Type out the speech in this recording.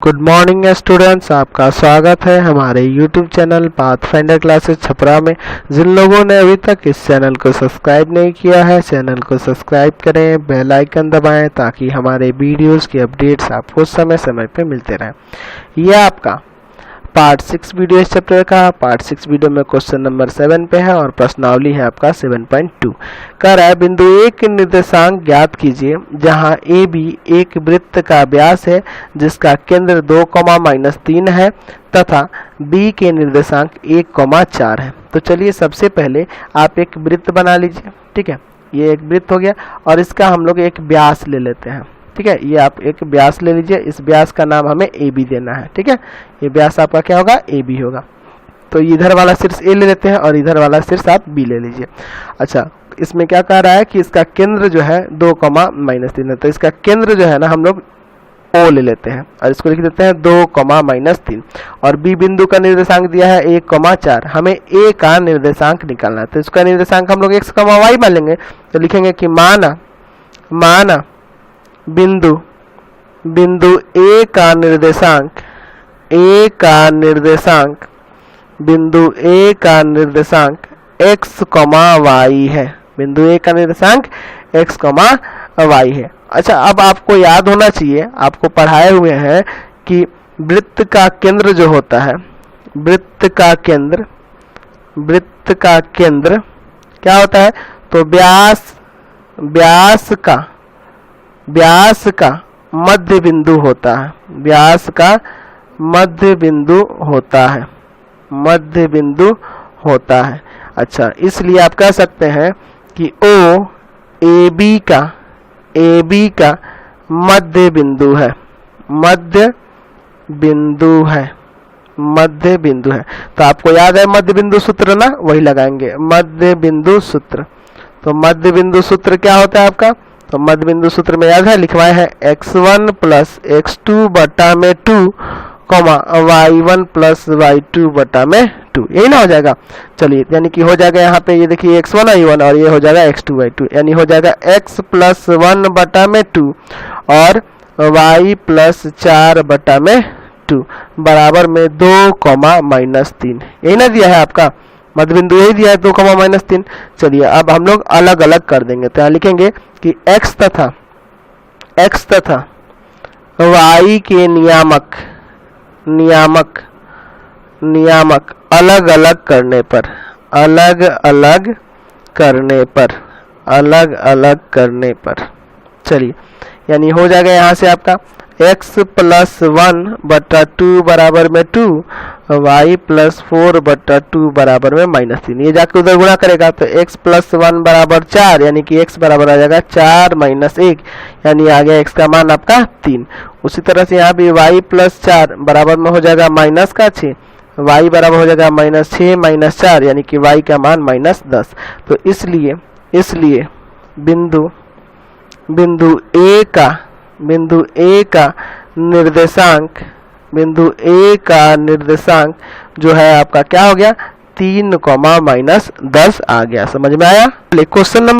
Good morning students, आपका स्वागत है हमारे YouTube channel pathfinder classes Chhapra में। जिन लोगों ने अभी तक इस चैनल को सब्सक्राइब नहीं किया है, चैनल को सब्सक्राइब करें, बेल आइकन दबाएं ताकि हमारे वीडियोस की अपडेट्स आपको समय समय पे मिलते रहें। यह आपका पार्ट 6 वीडियो इस चैप्टर का। पार्ट 6 वीडियो में क्वेश्चन नंबर 7 पे है और प्रश्नावली है आपका 7.2। कह रहा है बिंदु ए के निर्देशांक ज्ञात कीजिए जहां ए बी एक वृत्त का व्यास है जिसका केंद्र 2, -3 है तथा बी के निर्देशांक 1, 4 है। तो चलिए सबसे पहले आप एक वृत्त बना लीजिए। ठीक है, ये एक वृत्त हो गया और इसका हम लोग एक व्यास ले लेते हैं। ठीक है, ये आप एक व्यास ले लीजिए। इस व्यास का नाम हमें ए बी देना है। ठीक है, ये व्यास आपका क्या होगा, ए बी होगा। तो इधर वाला शीर्ष ए ले लेते हैं और इधर वाला शीर्ष आप बी ले लीजिए। अच्छा, इसमें क्या कह रहा है कि इसका केंद्र जो है 2, -3 है। तो इसका केंद्र जो है ना हम लोग ओ ले लेते हैं और इसको लिख देते हैं 2, -3। और बी बिंदु का निर्देशांक दिया है 1, 4। हमें ए का निर्देशांक निकालना है। तो इसका निर्देशांक हम लोग x, y मान लेंगे। तो लिखेंगे कि माना बिंदु ए का निर्देशांक बिंदु ए का निर्देशांक x, y है। बिंदु ए का निर्देशांक x, y है। अच्छा, अब आपको याद होना चाहिए, आपको पढ़ाए हुए हैं कि वृत्त का केंद्र जो होता है, वृत्त का केंद्र क्या होता है? तो व्यास का मध्य बिंदु होता है। व्यास का मध्य बिंदु होता है। अच्छा, इसलिए आप कह सकते हैं कि ओ ए बी का मध्य बिंदु है। तो आपको याद है मध्य बिंदु सूत्र ना, वही लगाएंगे मध्य बिंदु सूत्र। तो मध्य बिंदु सूत्र क्या होता है आपका? तो मध्य बिंदु सूत्र में याद है, लिखवाए है x1 + x2/2, y1 + y2/2। यही ना हो जाएगा। चलिए, यानी कि हो जाएगा यहाँ पे, ये देखिए x1 y1 और ये हो जाएगा x2 y2, यानी हो जाएगा x + 1/2 और y + 4/2 बराबर में 2, -3। यही ना दिया है आपका मध्य बिंदु, यही दिया है 2, -3। चलिए अब हम लोग अलग अलग कर देंगे। तो यहाँ लिखेंगे कि x तथा y के नियामक अलग अलग करने पर चलिए, यानी हो जाएगा यहाँ से आपका x + 1/2 बराबर में 2, y + 4/2 बराबर में -3। ये जाके उधर गुणा करेगा तो x + 1 बराबर 4, यानी कि x बराबर आ जाएगा 4 - 1, यानी आ गया x का मान आपका 3। उसी तरह से यहाँ भी y + 4 बराबर में हो जाएगा -6, y बराबर हो जाएगा -6 - 4, यानी कि y का मान -10। तो इसलिए बिंदु ए का निर्देशांक जो है आपका क्या हो गया, 3, -10 आ गया। समझ में आया? Question number